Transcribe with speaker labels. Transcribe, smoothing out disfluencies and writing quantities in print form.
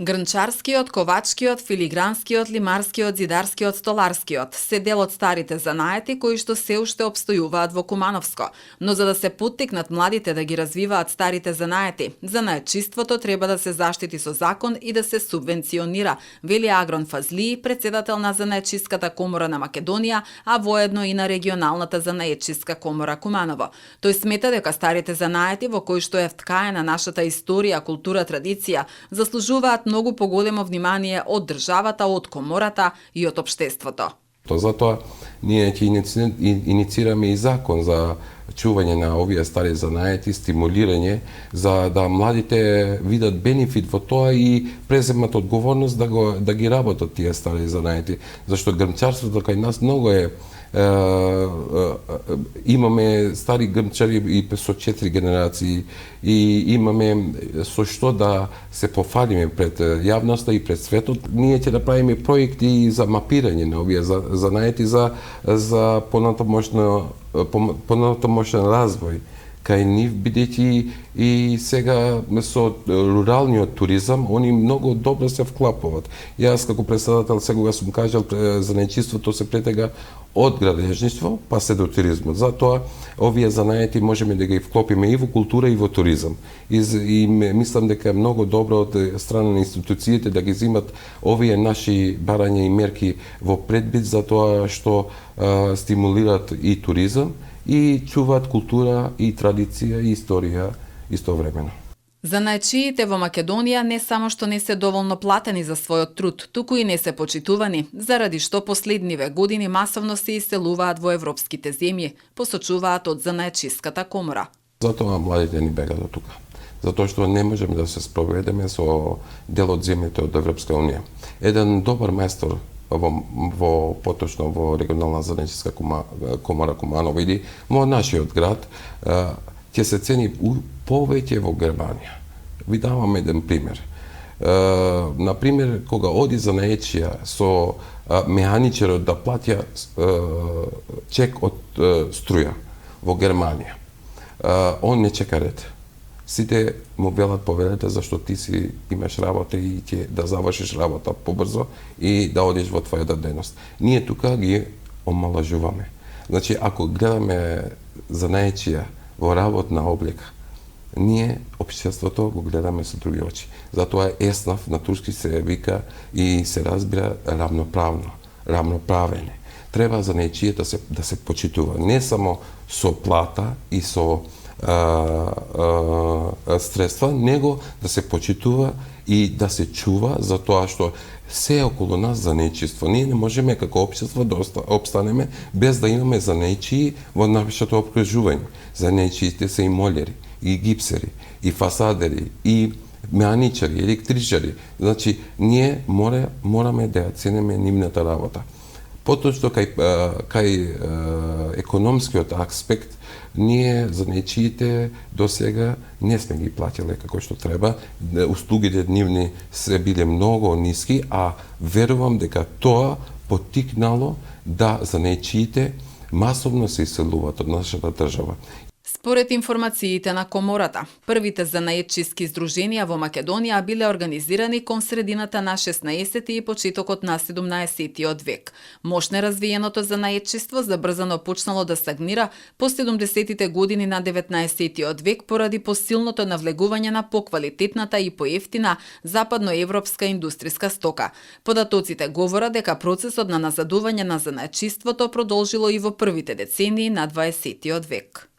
Speaker 1: Грнчарскиот, ковачкиот, филигранскиот, лимарскиот, зидарскиот, столарскиот се дел од старите занаети кои што се уште опстојуваат во Кумановско. Но за да се поттикнат младите да ги развиваат старите занаети, занаетчиството треба да се заштити со закон и да се субвенционира, вели Агрон Фазлии, председател на Занаетчиската комора на Македонија, а воедно и на регионалната занаетчиска комора Куманово. Тој смета дека старите занаети во кои што е вткаена нашата историја, култура, традиција, заслужуваат многу поголемо внимание од државата, од комората и од општеството.
Speaker 2: Затоа ние ќе иницираме и закон за чување на овие стари занаети, стимулирање за да младите видат бенефит во тоа и преземат одговорност да ги работат тие стари занаети, зашто грмчарството кај нас многу е имаме стари грмчари и со 4 генерации и имаме со што да се пофалиме пред јавноста и пред светот. Ние ќе направиме проекти за мапирање на овие занаети за понатомошен развој кај нив, бидејќи и сега со руралниот туризам, они многу добро се вклапуваат. Јас како председател сега сум кажал, занаетчиството се претега од градежништво па се до туризмот. Затоа овие занаети можеме да ги вклопиме и во култура и во туризам. И мислам дека е многу добро од страна на институциите да ги земат овие наши барања и мерки во предбит за тоа што стимулираат и туризам и чуваат култура и традиција и историја истовремено.
Speaker 1: Занаетчиите во Македонија не само што не се доволно платени за својот труд, туку и не се почитувани, заради што последниве години масовно се иселуваат во европските земји, посочуваат од Занаетчиската комора.
Speaker 2: Затоа младите ни бегаат од тука. Затоа што не можеме да се спроведеме со дел од земјите од Европска унија. Еден добар мајстор во поточно во регионална занаетчиска комора Куманово или во нашиот град ќе се цени повеќе во Германија. Ви давам еден пример. Например, кога оди занаетчија со механичерот да платја чек од струја во Германија, он не чека ред. Сите му велат повелете зашто ти си имаш работа и ќе да завршиш работа побрзо и да одиш во твојата дејност. Ние тука ги омалажуваме. Значи, ако гледаме занаетчија во работна облика, ние, општеството, го гледаме со други очи. Затоа еснав на турски се вика и се разбира равноправно, равноправење. Треба занаетчијата да се почитува, не само со плата и со средства, него да се почитува и да се чува за тоа што се околу нас занаетчиство. Ние не можеме како општество да опстанеме без да имаме занаетчии во нашето окружување. Занаетчиите се и молери, и гипсери, и фасадери, и механичари, електричари. Значи, ние мораме да ја цениме нивната работа. Поточно кај економскиот аспект, ние занаетчиите до сега не сме ги платиле како што треба. Услугите нивни се биле многу ниски, а верувам дека тоа поттикнало да занаетчиите масовно се иселуваат од нашата држава.
Speaker 1: Според информациите на комората, првите занаетчиски здруженија во Македонија биле организирани кон средината на 16 и почетокот на 17 век. Мощно развиеното занаетчиство забрзано почнало да стагнира по 70-тите години на 19 век поради посилното навлегување на поквалитетната и поевтина западноевропска индустријска стока. Податоците говорат дека процесот на назадување на занаетчиството продолжило и во првите децении на 20 век.